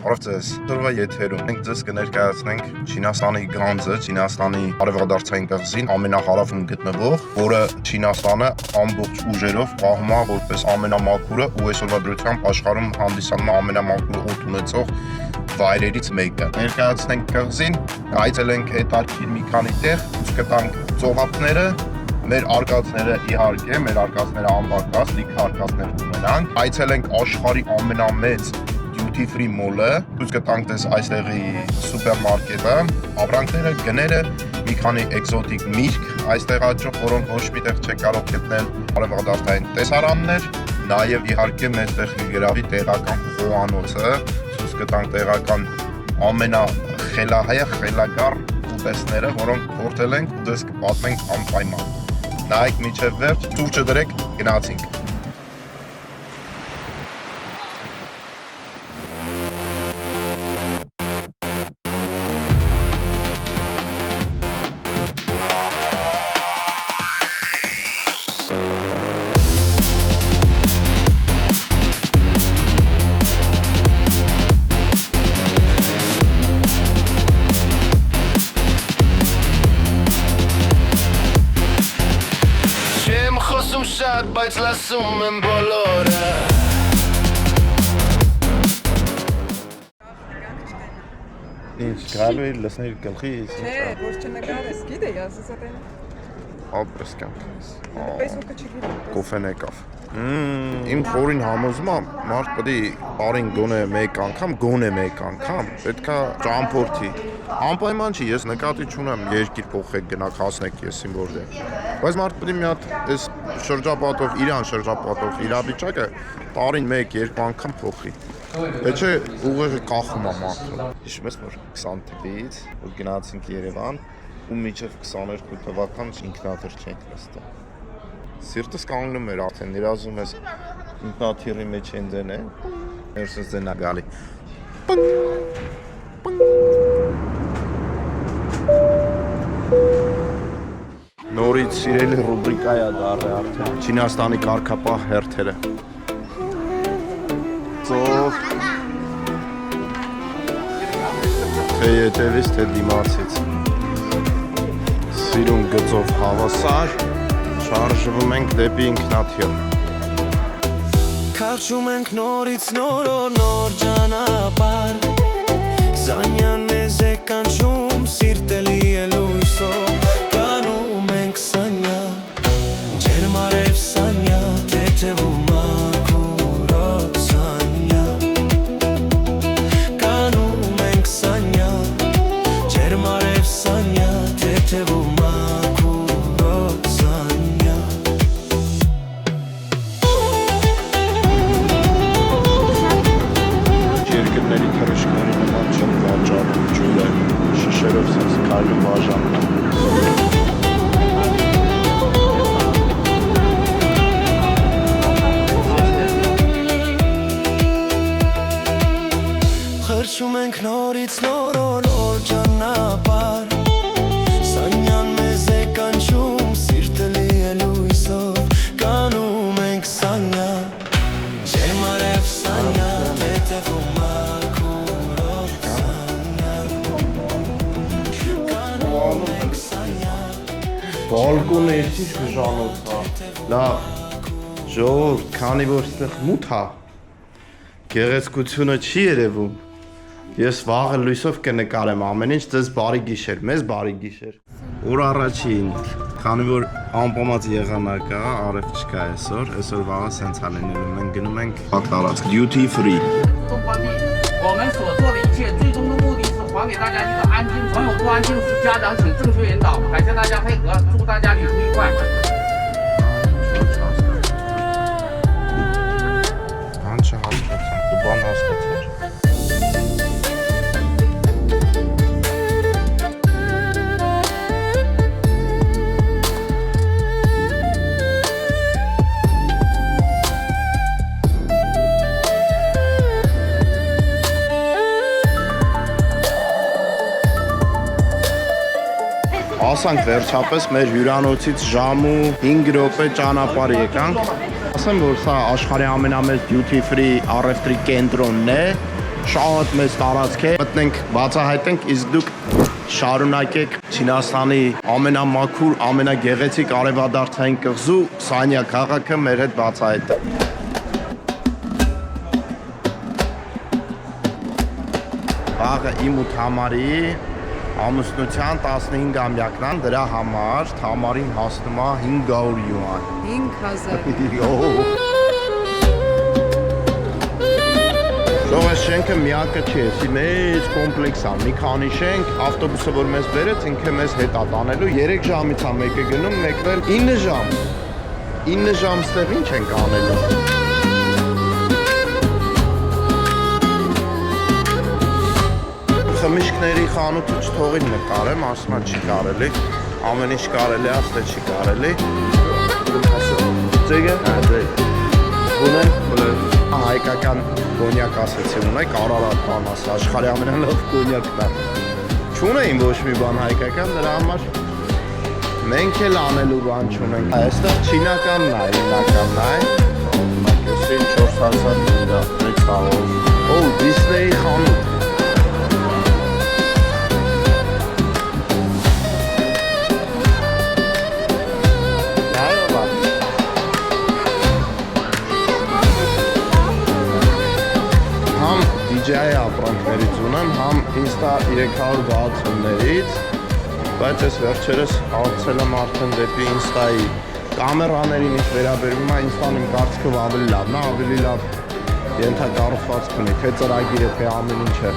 Բարև ձեզ։ Այսօրվա եթերում մենք ձեզ կներկայացնենք Չինաստանի գանձը, Չինաստանի արևադարձային կղզին ամենահարավում գտնվող, որը Չինաստանը ամբողջ ուժերով պահում է որպես ամենամաքուրը ու այսօրվա դրությամբ աշխարհում հանդիսանում է ամենամաքուր օդ ունեցող վայրերից մեկը։ Ներկայացնենք կղզին, այցելենք հետաքրքիր մի քանի տեղ, կտանք ծովափները, մեր արկածները իհարկե, մեր արկածները անբակված, լիքը արկածներ ունենանք, այցելենք աշխարհի ամենամեծ duty free mall-ը, ցույց կտանք դες այստեղի սուպերմարկետը, ապրանքները, գները, մի քանի էկզոտիկ միրգ այստեղ աճող, որոնք ոչ միտեղ չեք կարող գտնել, արևադարձային տեսարաններ, նաև իհարկե մեջտեղ կգրավի տեղական խոհանոցը, ցույց կտանք տեղական ամենախելահայ ուտեստները, որոնք փորձել ենք ու դες կպատմենք անպայման։ Նայեք մինչև վերջ, սուրճը դրեք, գնացինք։ Շատ, բայց լսում եմ բոլորը Ինչ, գալու է լսնել գլխից, չէ, որ չնկարես, գիտեի, ասես ատեն ապրես կյանք, պես ոքը չգիտի կոֆեն եկավ։ Իմ խորին համոզում եմ, մարդ պետք է արին գոնե մեկ անգամ, պետքա ճամփորդի։ Անպայման չի, ես նկատի չունեմ երկիր փոխեք գնաք հասնեք եսին որտեղ։ Բայց մարդ պետք է մի հատ այս իրան շրջապատող իրավիճակը տարին 1-2 անգամ փոխի։ Չէ, ուղեղը կախում է մարդուն։ Հիշում ես, որ 20 թվականից որ գնացինք Երևան ու մինչև 22 թվական ինքնաթիռ չենք նստել։ Սիրտս կանգնում էր արդեն, երազում ես ինքնաթիռի մեջ են դեն է, ներսից դեն է գալի։ Նորից սիրելի ռուբրիկա է դառը արդեն Չինաստանի կարգապահ հերթերը։ Ծով թե ետևից, թե դիմացից։ Սիրուն գծով հավասար, շարժվում ենք դեպի ինքնաթիռ։ Քարշում ենք նորից նոր ճանապարհ Զանյան մեզ է կանչում սիրտելի է լույսով Կանում ենք սանյա ջերմարև սանյա թեթևում մաքուրով սանյա Կանում ենք սանյա ջերմարև սանյա թեթևում մաքուրով սանյա Երկրների թռիչքների նման չեն վաճառում ջուրը, շշերով սենց քայլում բաժանում։ Խրշում ենք նորից նոր ճանապարհ Սանյան մեզ է կանչում սիրտելի է լույսով Կանում ենք սանյա ջերմարև սանյա թեթևում մաքուրով սանյա Կանում ենք սանյա Բալկոնը էսի ժանոց է։ Լավ, ժողովուրդ, քանի որ ստեղ մութ է, գեղեցկությունը չի երևում։ Ես վաղը լույսով կնկարեմ ամեն ինչ, ձեզ բարի գիշեր, մեզ բարի գիշեր։ Օր առաջին, քանի որ անպամած եղանակ է, արև չկա այսօր վաղը սենց է լինելու, մենք գնում ենք տարածք duty free։ 我们所做的一切，最终的目的是还给大家一个安静、朋友不安静时，家长请正确引导。感谢大家配合，祝大家旅途愉快。 Բան չհասկացա, դու բան հասկացար։ Ասանք վերջապես մեր հյուրանոցից ժամու 5 րոպե ճանապարհ եկանք։ Ասեմ, որ սա աշխարհի ամենամեծ duty free առևտրի կենտրոնն է, շատ մեծ տարածք է։ Մտնենք, բացահայտենք, իսկ դուք շարունակեք Չինաստանի ամենամաքուր, ամենագեղեցիկ արևադարձային կղզու Սանյա քաղաքը մեր հետ բացահայտել։ Վաղը իմ ու Թամարի ամուսնության 15-ամյակն դրա համար Թամարին հասնում է 500 յուան։ 5000 Շողես շենքը միակը չի, էսի մեծ կոմպլեքս է, մի քանի շենք, ավտոբուսը որ մեզ բերեց, ինքը մեզ հետ է տանելու, 3 ժամից է մեկը գնում, մեկն էլ 9 ժամ։ 9 ժամ ստեղ ինչ ենք անելու։ Խմիչքների խանութը չթողին նկարեմ, ասում է չի կարելի, ամեն ինչ կարելի է, աստե չի կարելի։ Ձեգը։ Ունեն հայկական կոնյակ ասեցի, ունեք Արարատ բան ասա, աշխարհի ամենալավ կոնյակն է։ Չունեին ոչ մի բան հայկական, դրա համար մենք էլ անելու բան չունենք։ Այստեղ չինականն է, հիմնականն է։ Մակեսին 4000 լիրա, 600։ Օ, Դիսնեյի խանութ։ DJ-ի ապրանքներից ունեմ, համ Insta 360-ներից, բայց ես վերջերս աղցել եմ արդեն դեպի Insta-ի կամերաներին ինչ վերաբերում է, Insta-ն իմ կարծիքով ավելի լավն է, ավելի լավ ենթակառուցվածք ունի, թե ծրագիրը, թե ամեն ինչը։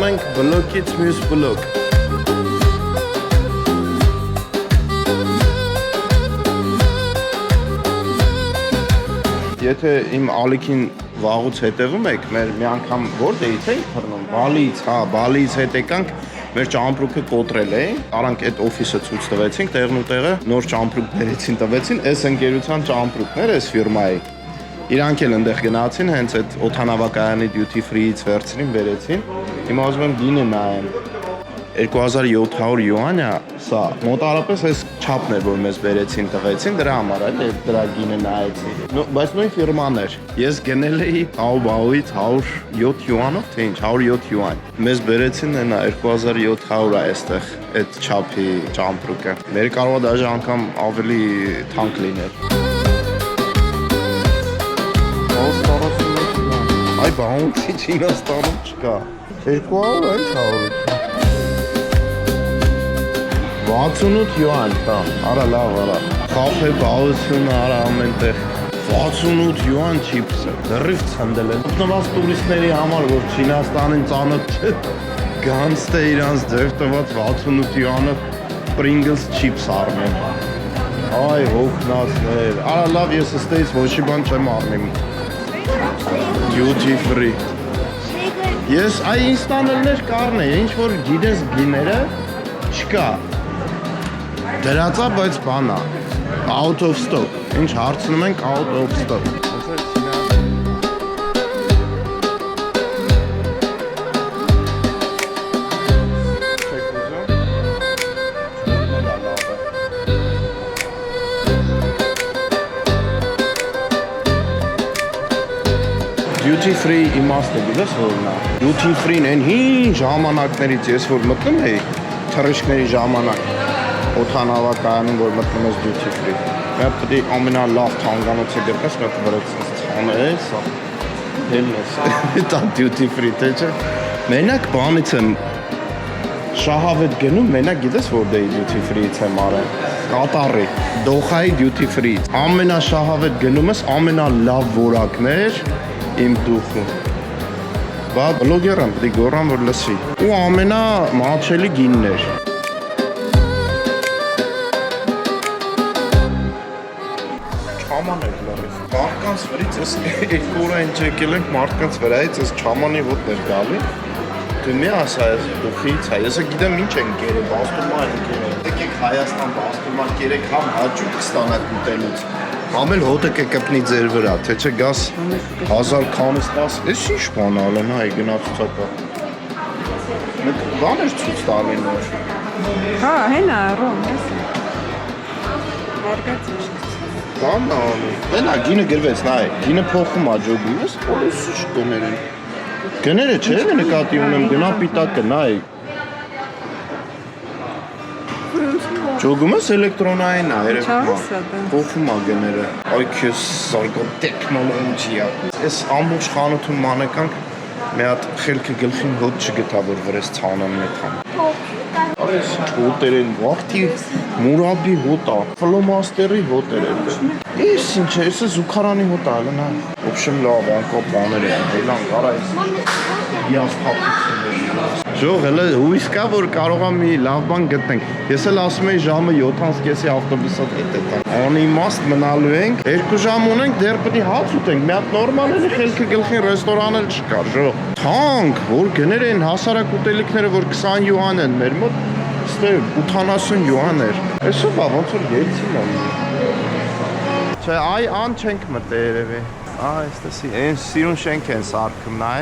Մենք բլոկից մյուս բլոկ։ Եթե իմ ալիքին վաղուց հետևում եք, մեր մի անգամ որտեղից էինք թռնում, Բալիից, հա, Բալիից հետ եկանք, մեր ճամպրուկը կոտրել էին, արանք այդ օֆիսը ցույց տվեցինք, տեղն ու տեղը նոր ճամպրուկ բերեցին, տվեցին, այս ընկերության ճամպրուկներ, այս ֆիրմայի։ Իրանք էլ այնտեղ գնացին, հենց այդ օդանավակայանի duty free-ից վերցրին, բերեցին։ Հիմա ուզում եմ գինը նայեմ։ 2700 յուան է, սա մոտարապես այս չափն էր, որ մեզ բերեցին, տվեցին, դրա համար էլ դրա գինը նայեցի։ Բայց նույն ֆիրման էր։ Ես գնել էի Taobao-ից 107 յուանով, թե ինչ, 107 յուան։ Մեզ բերեցին այնա 2700 է այստեղ այդ չափի ճամպրուկը։ Մեր կարող է դաժե անգամ ավելի թանկ լինել։ Այ բանցի Չինաստանում չկա։ 200 ինչ 68 յուան կա, արա լավ, արա։ Կաֆե բաղությունը, արա ամենտեղ 68 յուան չիպսը, դրիվ ծնդել են։ Ուտնված տուրիստների համար, որ Չինաստանին ծանոթ չէ, գանցտ է իրանց ձև տված 68 յուանով Pringles չիպս առնեն։ Այ հոգնածներ, արա լավ, ես ստեից ոչի բան չեմ առնիմ։ Duty free։ Ես այ ինստանելներ կառն է, ինչ որ գինես գիները չկա։ Դրածա, բայց բանա, out of stock, ինչ հարցնում ենք out of stock։ Duty free իմաստը գիտես որն է։ Duty free-ն այն հին ժամանակներից ես որ մտնում էի, թռիչքների ժամանակ, օդանավակայանում որ մտնում ես duty free։ Մենք պետք է ամենալավ թանկանոցը գրկես, մենք վրից ցանես, հելնես։ Դա duty free թե չէ։ Մենակ բանից եմ շահավետ գնում, մենակ գիտես որտեղի duty free-ից եմ արել։ Կատարի, Դոխայի duty free-ից։ Ամենաշահավետ գնում ես, ամենալավ որակներ իմ դուխում։ Բա բլոգեր եմ, պետք է գոռամ, որ լսի։ Ու ամենամատչելի գիններ։ Չաման էր լավից։ Մարդկանց վրից ես 2 օր այն չեկել ենք մարդկանց վրայից ես չամանի ոտ էր գալի։ Դու մի ասա ես դուխից, ես գիտեմ ինչ են գերել, բաստում այն գերել։ Հայաստան բաստումա 3 համ հաճուկ կստանաք ուտելուց։ Համ էլ հոտը կկպնի ձեր վրա, թե չէ գաս 1000 քանից 10, էս ինչ բան ալեն, հայ գնա ցուցակա։ Մեկ բան էր ցույց տալին որ։ Հա, հենա, ռոմ, հեսա։ Հարգած է։ Բան ալեն։ Հենա գինը գրվեց, նայ, գինը փոխում ա ջոգի, ես բոլորս գներ են։ Գները չէ, նկատի ունեմ, գնա պիտակը, նայ։ Ջոգումս էլեկտրոնային է, երևում է։ Փոխում ա գները։ Այ քեզ զարգո տեխնոլոգիա։ Այս ամբողջ խանութում մանեկանք մի հատ խելքը գլխին հոտ չգտա, որ վրես ցանան մեթան։ Այս հոտեր են, վախտի մուրաբի հոտա, ֆլոմաստերի հոտեր են։ Ես ինչ է, ես զուգարանի հոտա, ալնա։ Ոբշեմ լավ, անկապ բաներ են, հելան կարա ես։ Իանց փափուկություններ։ Ժող, հələ հույս կա, որ կարող եմ մի լավ բան գտնենք։ Ես էլ ասում եի ժամը 7:30-ի ավտոբուսով հետ տան։ Անիմաստ մնալու ենք, 2 ժամ ունենք, դեռ պետք է հաց ուտենք։ Մի հատ նորմալ էլի խելքը գլխին ռեստորան էլ չկար, ժող։ Թանկ, որ գներ են հասարակ ուտելիքները, որ 20 յուան են մեր մոտ, ստե 80 յուան էր։ Այսով ոնց որ ելցին են։ Չէ, այ ան չենք մտե երևի։ Այստեսի, այն սիրուն շենք են սարքում, նայ։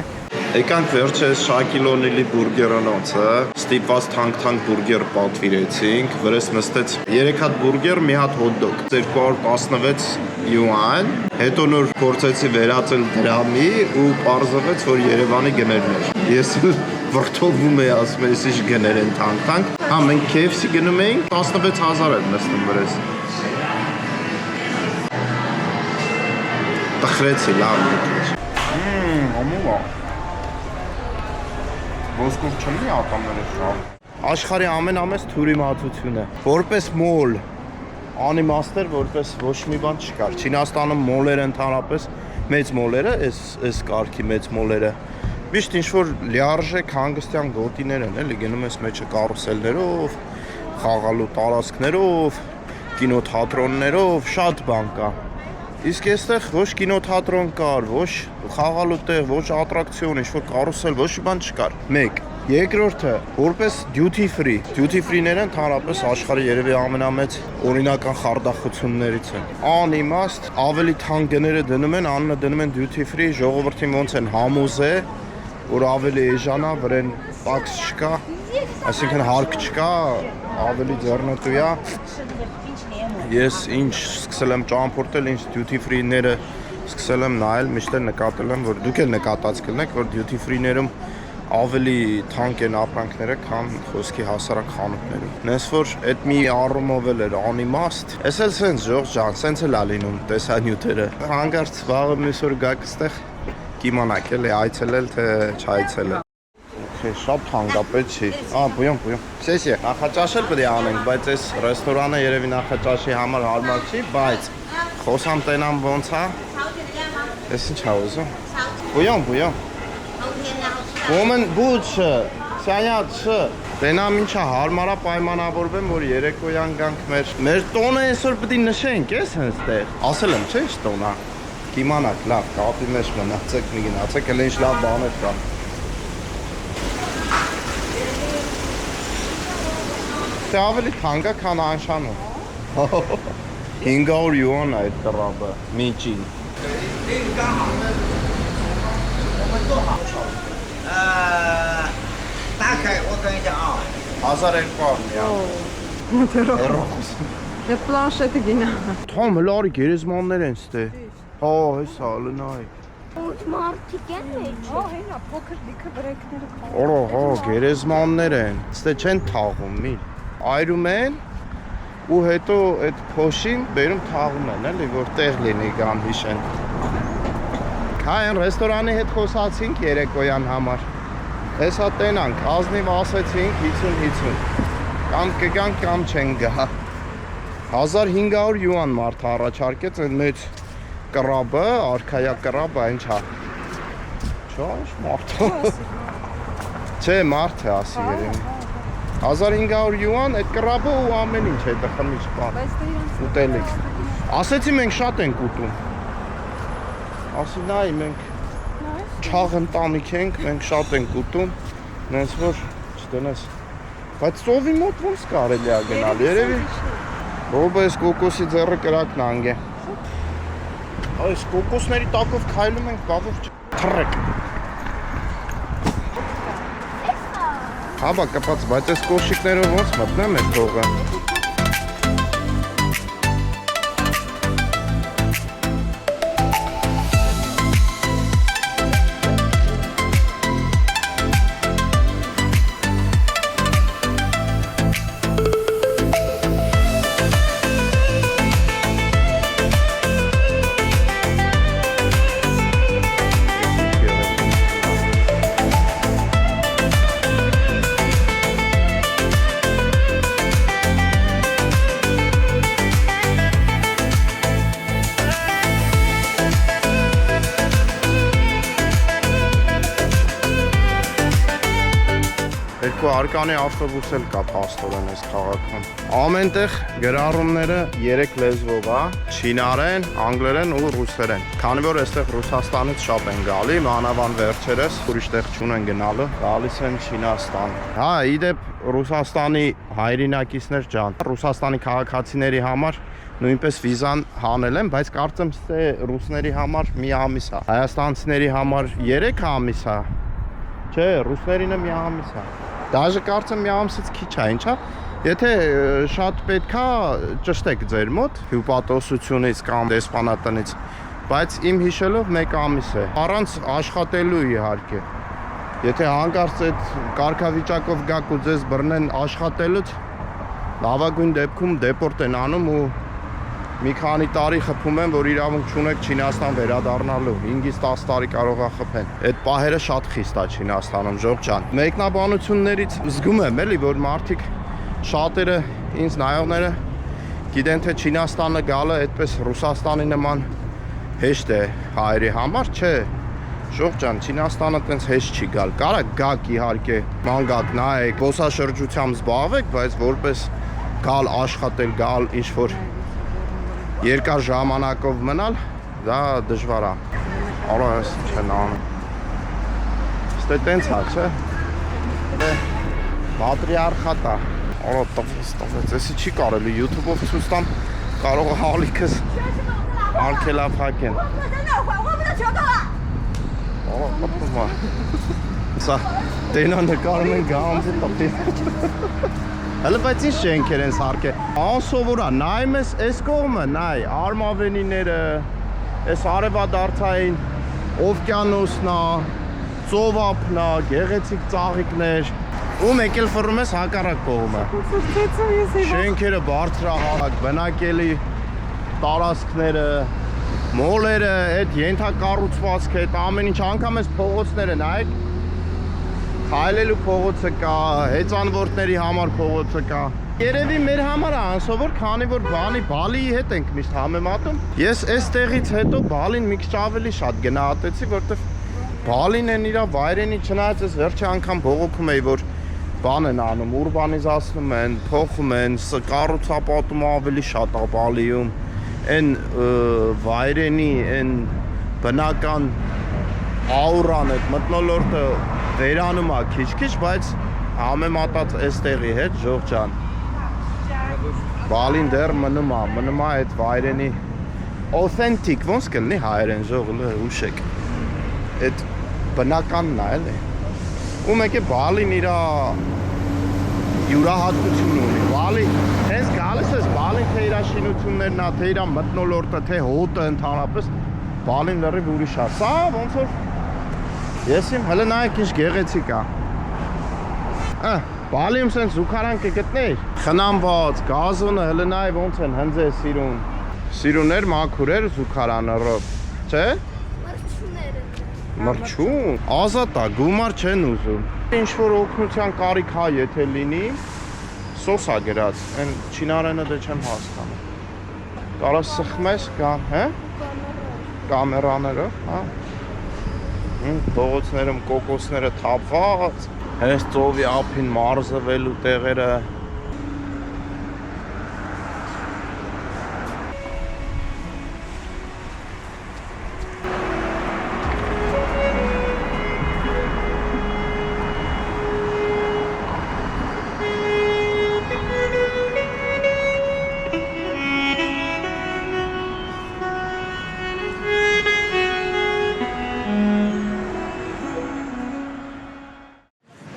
Եկանք վերջես Շակիլոնիլի բուրգերանոցը, ստիպված թանկ բուրգեր պատվիրեցինք, վրես նստեց 3 հատ բուրգեր, մի հատ հոթդոգ, 216 յուան, հետո նոր փորձեցի վերածել դրամի ու պարզվեց, որ Երևանի գներն էր։ Ես վրդովում էի ասում, ես ինչ գներ են թանկ։ Հա, մենք KFC գնում էինք, 16000 էր նստում վրես։ Տխրեցի, լավ նկրեց։ Ամուղա։ Ոսկով չնի ատամները շավ։ Աշխարհի ամենամեծ թուրիմացությունը։ Որպես մոլ անիմաստեր, որպես ոչ մի բան չկար։ Չինաստանը մոլերը ընդհանրապես մեծ մոլերը, այս կարգի մեծ մոլերը։ Միշտ ինչ որ լիարժեք հանգստյան գոտիներ են, էլի գնում ես մեջը կարուսելներով, խաղալու տարածքներով, կինոթատրոններով, շատ բան կա։ Իսկ այստեղ ոչ կինոթատրոն կար, ոչ խաղալու տեղ, ոչ ատրակցիոն, ինչ-որ կարուսել, ոչ մի բան չկար։ Մեկ։ Երկրորդը, որպես duty free-ները ընդհանրապես աշխարհի երևի ամենամեծ օրինական խարդախություններից են։ Անիմաստ, ավելի թանկ գները դնում են, անունը դնում են duty free, ժողովրդին ոնց են համոզե, որ ավելի էժանա, վրեն տաքս չկա, այսինքն հարկ չկա, ավելի ձեռնտու է։ Ես ինչ սկսել եմ ճամփորդել, ինչ duty free-ները սկսել եմ նայել, միշտ նկատել եմ, որ դուք էլ նկատած կլինեք, որ duty free-ներում ավելի թանկ են ապրանքները, քան խոսքի հասարակ խանութներում։ Նես որ այդ մի առումով էլ էր անիմաստ։ Էս էլ սենց ժող ջան, սենց էլ ա լինում տեսանյութերը։ Հանկարծ վաղը մյուս օր գաք ստեղ կիմանաք էլի այցելել թե չայցելել։ Շատ թանկապետ չի։ Բույոն։ Սեսի, նախաճաշել պետք է անենք, բայց այս ռեստորանը երևի նախաճաշի համար հարմար չի, բայց խոսամ տենամ ոնց է։ Ես ինչ ա ուզում։ Բույոն։ Ոմեն բուչը, սյանյացը։ Տենամ ինչա հարմարա պայմանավորվեմ, որ երեկոյան գանք մեր տոնը այսօր պետք է նշենք, ես հենց տեղ։ Ասել եմ, չէ՞ տոնա։ Կիմանաք, լավ, կապի մեջ մնացեք, մի գնացեք, էլ ինչ լավ բաներ կան։ Թե ավելի թանկա, քան անշանը։ 500 յուան է այդ կռաբը, միջին։ 大概我跟你讲啊， 1200 Դե պլանշետը գինա։ Թոմ, հլարի գերեզմաններ են ստե։ Հա, հեսա, լնայ։ Մարդիկ են մեջ։ Հենա, փոքր լիքը բրեքները կան։ Օրո, հա, գերեզմաններ են։ Ստե չեն թաղում, միլ։ Այրում են ու հետո այդ փոշին բերում թաղում են, էլի, որ տեղ լինի կամ հիշեն։ Այն ռեստորանի հետ խոսացինք երեկոյան համար։ Հեսա տենանք, ազնիվ ասեցինք 50-50։ Կամ կգանք, կամ չեն գա։ 1500 յուան մարդ առաջարկեց այդ մեծ կռաբը, արքայա կռաբը, ինչ հա։ Չէ, ինչ մարդ։ Չէ, մարդ է ասի երևի։ 1500 յուան, այդ կռաբը ու ամեն ինչ է դխմիչ բան։ Ուտելիք։ Ասեցի մենք շատ ենք ուտում։ Ասի նայ մենք չաղ ընտանիք ենք, մենք շատ ենք ուտում, նենց որ չտնես Բայց ծովի մոտ ոնց կարելի է գնալ, երևի։ Ռոբը այս կոկոսի ձեռը կրակն անգե։ Այս կոկոսների տակով քայլում ենք, բավով թռեք։ Հա բա կպած, բայց այս կոշիկներով ոնց մտնեմ այդ թողը։ Երկու արկանի ավտոբուս էլ կա փաստորեն այս քաղաքում։ Ամենտեղ գրառումները 3 լեզվով է՝ չինարեն, անգլերեն ու ռուսերեն։ Քանի որ այստեղ Ռուսաստանից շատ են գալի, մանավանդ վերջերս ուրիշ տեղ չունեն գնալու, գալիս են Չինաստան։ Հա, իդեպ Ռուսաստանի հայրենակիցներ ջան, Ռուսաստանի քաղաքացիների համար նույնպես վիզան հանել են, բայց կարծեմ թե ռուսների համար մի ամիս է։ Հայաստանցիների համար 3 ամիս է։ Չէ, ռուսներինը մի ամիս է։ Դաժե կարծեմ մի ամսից քիչ է, ինչա։ Եթե շատ պետքա ճշտեք ձեր մոտ հյուպատոսությունից կամ դեսպանատնից, բայց իմ հիշելով 1 ամիս է։ Առանց աշխատելու իհարկե։ Եթե հանկարծ այդ կարգավիճակով գաք ու ձեզ բռնեն աշխատելուց, լավագույն դեպքում դեպորտ են անում ու մի քանի տարի խփում են, որ իրավունք չունեք Չինաստան վերադառնալու, 5-ից 10 տարի կարող է խփեն։ Այդ պահերը շատ խիստ է Չինաստանում, Ժողովուրդ ջան։ Մեկնաբանություններից զգում եմ էլի, որ մարդիկ շատերը ինձ նայողները գիտեն թե Չինաստանը գալը այդպես Ռուսաստանի նման հեշտ է հայերի համար, չէ։ Ժողովուրդ ջան, Չինաստանը տենց հեշտ չի գալ։ Կարա գաք իհարկե, մանգակ նայեք, ոսաշրջությամբ զբաղվեք, բայց որպես գալ աշխատել, գալ ինչ որ երկար ժամանակով մնալ, դա դժվար է։ Արա ես չեն անում։ Ստե տենց է, չէ։ Պատրիարխատ է։ Արա տվեց, էսի չի կարելի YouTube-ով ցույց տամ, կարող է հալիքս ալքելափակեն։ Արա կապտում է։ Սա տենա նկարում են գամբը տպի։ Հələ բայց ինչ շենքեր են սարքել։ Անսովոր է, նայում ես այս կողմը, նայ, արմավենիները, այս արևադարձային օվկիանոսն է, ծովափն է, գեղեցիկ ծաղիկներ, ու մեկ էլ ֆռում ես հակառակ կողմը։ Շենքերը բարձրահարակ, բնակելի տարածքները, մոլերը, այդ ենթակառուցվածքը, այդ ամեն ինչ, անգամ այս փողոցները նայեք։ Քայլելու փողոցը կա, հեծանվորդների համար փողոցը կա։ Երևի մեր համար է անսովոր, քանի որ Բալիի հետ ենք միշտ համեմատում։ Ես այս տեղից հետո Բալին մի քիչ ավելի շատ գնահատեցի, որտեվ Բալին են իր վայրենի, չնայած ես վերջի անգամ բողոքում էի, որ բան են անում, ուրբանիզացնում են, փոխում են, կառուցապատումը ավելի շատ է Բալիում։ Այն վայրենի, այն բնական աուրան, այդ մթնոլորտը վերանում է քիչ-քիչ, բայց համեմատած այս տեղի հետ, Ժողովուրդ ջան, Բալին դեռ մնում է այդ վայրենի authentic, ոնց կլինի հայերեն Ժողովուրդ, ուշեք, այդ բնականն է, էլի։ Ու մեկ է Բալին իր յուրահատկություն ունի, Բալի, հենց գալիս ես Բալին թե իր շինություններն է, թե իր մթնոլորտը, թե հոտը ընդհանրապես, Բալին լրիվ ուրիշ է, սա ոնց որ Ես իմ հələ նայեք ինչ գեղեցիկ է։ Բալիում սենց զուգարան կգտնեիր։ Խնամված, գազոնը հələ նայ ոնց են հնձե սիրուն։ Սիրուներ, մաքուրեր, զուգարանը ռոբ։ Չէ։ Մրջուն։ Ազատ է, գումար չեն ուզում։ Ինչ որ օգնության կարիք հա եթե լինի, սոս է գրած։ Այն չինարենը դե չեմ հասկանում։ Կարա սխմես կամ, հե։ Կամերաներով, հա։ Փողոցներում կոկոսները թափված, հենց ծովի ափին մարզվելու տեղերը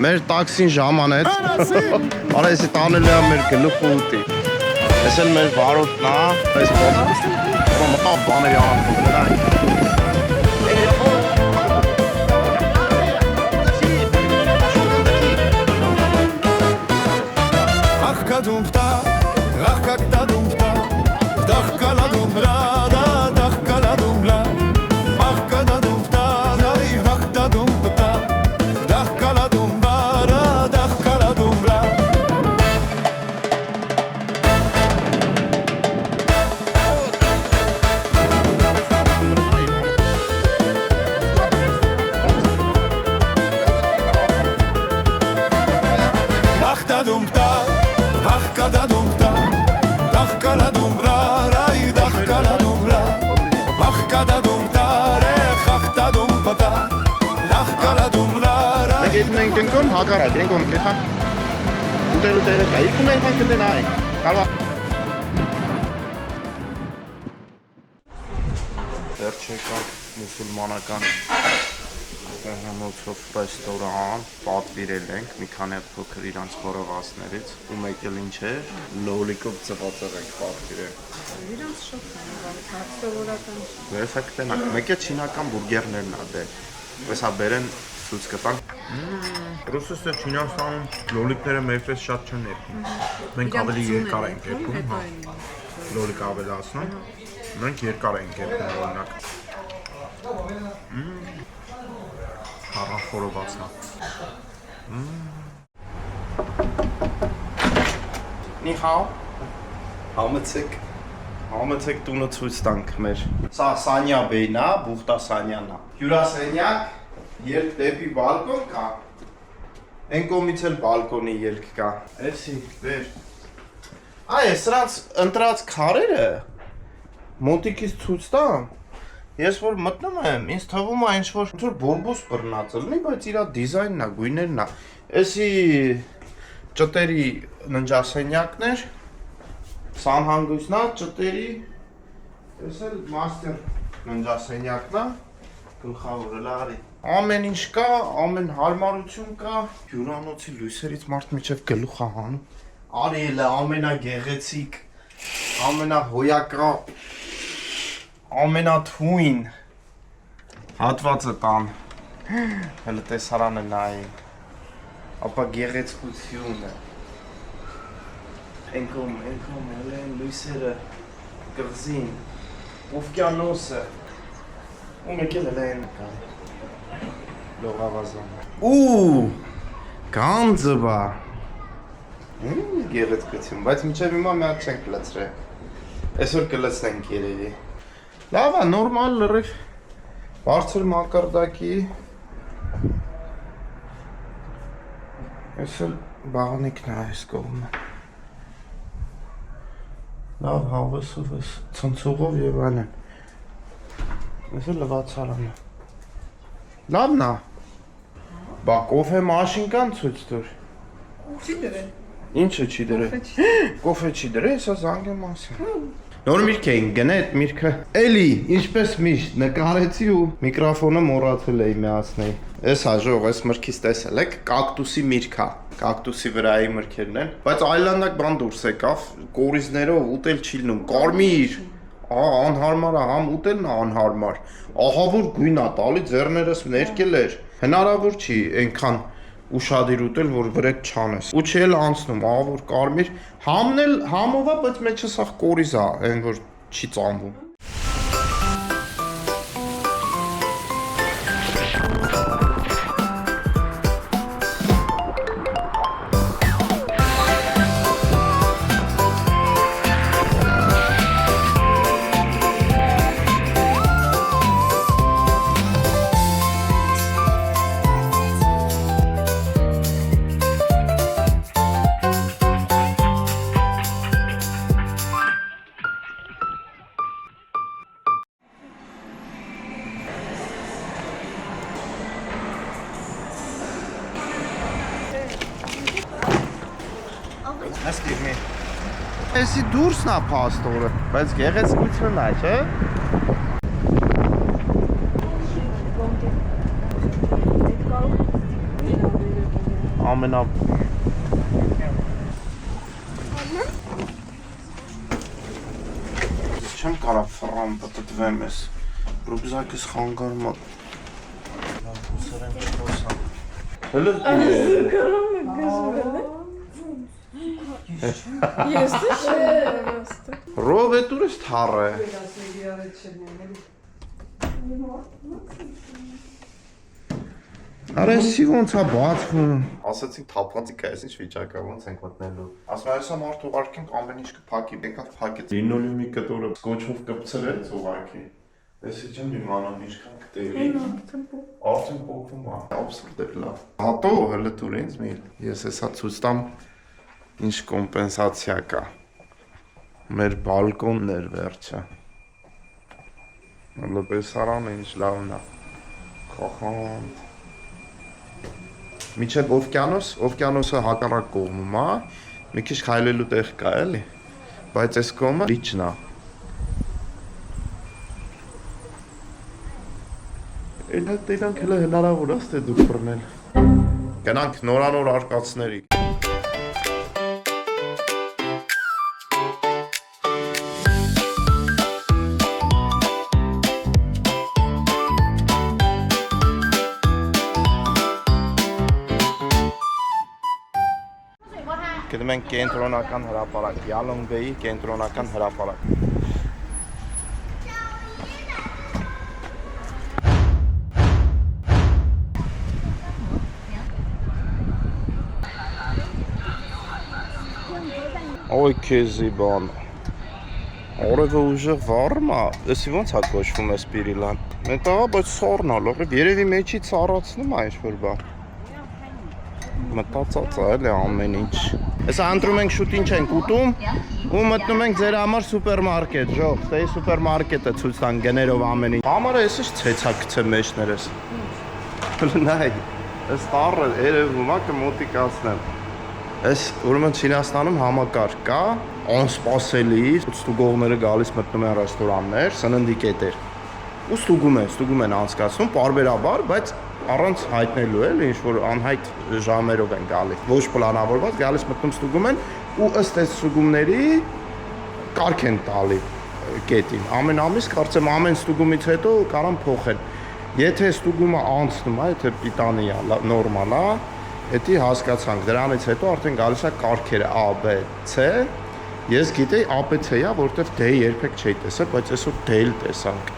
Մեր տաքսին ժամանեց։ Արա էսի տանել է մեր գլուխը ուտի։ Ես էլ մեր վարորդն է, այս մտա բաների անում նրան։ Մենք ընկոն հակառակ, ընկոն կեխա ուտելու տերը կա, իքում ենք ենք կտեն այ, կարվա դեր չեկակ մուսուլմանական հոհանոցով ռեստորան, պատվիրել ենք, մի քանի փոքր իրանց խորովասներից, ու մեկ էլ ինչ է, լոլիկով ծվածեղ ենք պատվիրել Իրանց շոկ են, սովորական Վերսա կտենակ, մեկ է չինական բուրգերներն ա դե, վեսա բերեն ցույց կտանք Ռուսաստանը Չինաստանում լոլիկները մեջպես շատ չեն ներկում Մենք ավելի երկար ենք երգում, հա Լոլիկ ավելացնում Մենք երկար ենք երգում օրինակ Հարախորովածնա Նիհաո Համեցեք տունը ցույց տանք մեր Սա Սանյա բեյն է, Բուխտա Սանյանն է Հյուրասենյակ Երկ դեպի բալկոն կա Են կողմից էլ բալկոնի երկ կա Էսի, վեր Այ, սրանց ընտրած քարերը Մոտիկից ցույց տամ Ես որ մտնում եմ, ինձ թվում է ինչ-որ բորբոս բռնած լինի, բայց իրա դիզայնն է, գույներն է Էսի ճտերի ննջասենյակներ Սանհանգույցն է, ճտերի Էս էլ մաստեր ննջասենյակն է Գլխավորը լարի Ամեն ինչ կա, ամեն հարմարություն կա Հյուրանոցի լույսերից մարդ միջև գլուխ է հանում Արիելը ամենագեղեցիկ Ամենահոյակա Ամենաթույն Հատվածը տան Հələ տեսարանը նայի Ապա գեղեցկությունը Ենքում հələ են լույսերը Կղզին Օվկիանոսը Ու մեկ էլ հələ են կան Լողավազան Ու Գանձը բա Գեղեցկություն, բայց մինչև հիմա մի հատ չենք լցրել Այսօր կլցնենք երևի Լավ է, նորմալ լրիվ Բարձր մակարդակի Այս էլ բաղնիկն է այս կողմը Լավ հավեսով ես ցնցողով եւ այլն Այս էլ լվացարանը Լավն է Բա կոֆե մաշինկան ցույց տուր Չի դրել Ինչը չի դրել Կոֆե չի դրել, սա զանգեմ ասեմ Նոր միրգ էին գնե այդ միրգը Էլի, ինչպես միշտ նկարեցի ու միկրոֆոնը մոռացել էի միացնել Էս հաջող, այս մրգից տեսել եք, կակտուսի միրգ է Կակտուսի վրայի մրգերն են Բայց այլանդակ բան դուրս եկավ, կորիզներով ուտել չի լինում Կարմիր, անհարմար է, համ ուտելն է անհարմար Ահա որ գույն է տալի, ձեռներս ներկել էր Հնարավոր չի այնքան ուշադիր ուտել, որ վրեկ չանես Ու չի էլ անցնում, ահա որ կարմիր Համն էլ համով է, բայց մեջը սաղ կորիզ է, այն որ չի ծանվում Excuse me Էսի դուրսն է փաստորը, բայց գեղեցկությունն է, չէ՞։ ամենա Չեմ կարա ֆրամ պատտվեմ ես Ռուբզակս խանգարում է Լավուսերեմ չխոսամ Հլը Ես Ռով է տուրս թար է Արեսի ոնց է բացվում Ասացինք թափվածիկ է, ես ինչ վիճակա, ոնց ենք մտնելու Ասում այսա մարդ ուղարկենք ամեն ինչ կփակի, եկավ փակեց Լինոլյումի կտորը սկոչով կպցրեց ուղարկի Ես իջեմ իմանամ ինչքան կտերի Արդեն փոքվում է, աբսուրդ է լավ Հատո հլը տուր ինձ մի Ես հեսա ցույց տամ ինչ կոմպենսացիա կա Մեր բալկոնն էր վերջը Հլը պեսարանը ինչ լավն է Խախանդ Միջև օվկիանոսը հակառակ կողմում է, մի քիչ քայլելու տեղ կա էլի, բայց այս կողմը լիճն է։ Իրանք հələ հնարավոր է ստե դուք բռնել։ Գնանք նորանոր արկածների։ Գնում ենք կենտրոնական հրապարակ, Յալոնգբեի կենտրոնական հրապարակ։ Ոյ քեզի բան։ Օրևը ուժը վառում է, էսի ոնց է կոչվում է Սպիրիլան։ Մետաղ բայց սառն է, լավ, երևի մեջից առածնում է ինչ-որ բան։ Մտածած է էլի ամեն ինչ։ Հեսա ընտրում ենք շուտ ինչ ենք ուտում ու մտնում ենք ձեր համար սուպերմարկետ, ժող, ստեի սուպերմարկետը ցույց տան գներով ամեն ինչ։ Համարը էս ինչ ցեցակցը մեջներս։ Նայ, էս տառը երևում է կմոտիկացնեմ։ Էս ուրեմն Չինաստանում համակարգ կա, անսպասելի, ստուգողները գալիս մտնում են ռեստորաններ, սննդի կետեր։ Ու ստուգում են անցկացնում պարբերաբար, բայց առանց հայտնելու էլ ինչ որ անհայտ ժամերով են գալիս ոչ պլանավորված գալիս մտնում ստուգում են ու ըստ այս ստուգումների կարգ են տալի կետին ամեն ամիս կարծեմ ամեն ստուգումից հետո կարան փոխեն եթե ստուգումը անցնում է եթե պիտանի է նորմալ է դա հասկացանք դրանից հետո արդեն գալիս է կարգերը A B C ես գիտեի ABC-ը որտեվ D-ը երբեք չէի տեսել բայց այսօր D-ը տեսանք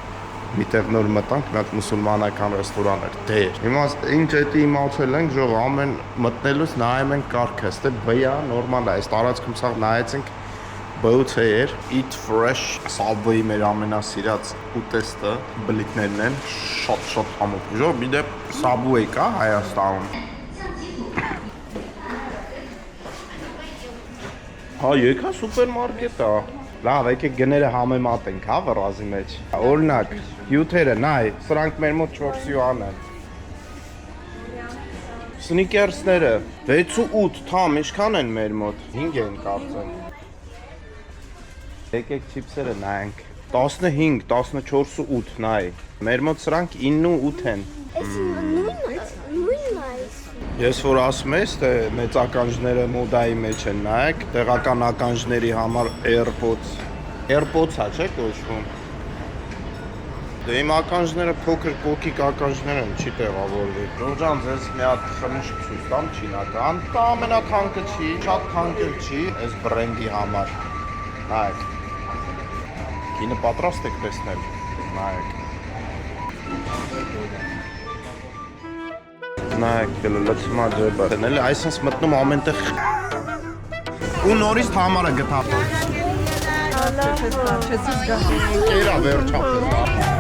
Միտեղ նոր մտանք, մի հատ մուսուլմանական ռեստորան էր, դեր։ Հիմա ինչ էդի իմացել ենք, ժող ամեն մտնելուց նայում ենք կարգը, ստե B-ա նորմալ է, այս տարածքում սաղ նայեցինք B-ից էր, Eat Fresh, Subway-ի մեր ամենասիրած ուտեստը, բլիթներն են, շատ համով։ Ժող մի դեպ Subway կա Հայաստանում։ Հա, եկա սուպերմարկետ է։ Լավ, եկեք գները համեմատենք, հա, վռազի մեջ։ Օրինակ, հյութերը, նայ, սրանք մեր մոտ 4 յուան են։ Սնիկերսները 6 ու 8, թամ, ինչքան են մեր մոտ։ 5 են կարծեմ։ Եկեք չիպսերը նայենք։ 15, 14 ու 8, նայ։ Մեր մոտ սրանք 9 ու 8 են։ Ես որ ասում ես, թե մեծ ականջները մոդայի մեջ են նայեք, տեղական ականջների համար AirPods-ա չէ կոչվում։ Դե իմ ականջները փոքր կոկիկ ականջներ են, չի տեղավորվի։ Ժողջան, ձեզ մի հատ խմիչք ցույց տամ չինական։ Դա ամենաթանկը չի, շատ թանկ չի, այս բրենդի համար։ Նայեք։ Կինը պատրաստ եք տեսնել։ Նայեք։ Նայեք, լցումա ջեբը։ Դնել այսպես մտնում ամենտեղ։ Ու նորից համարը գտա։ Կերա վերջապես։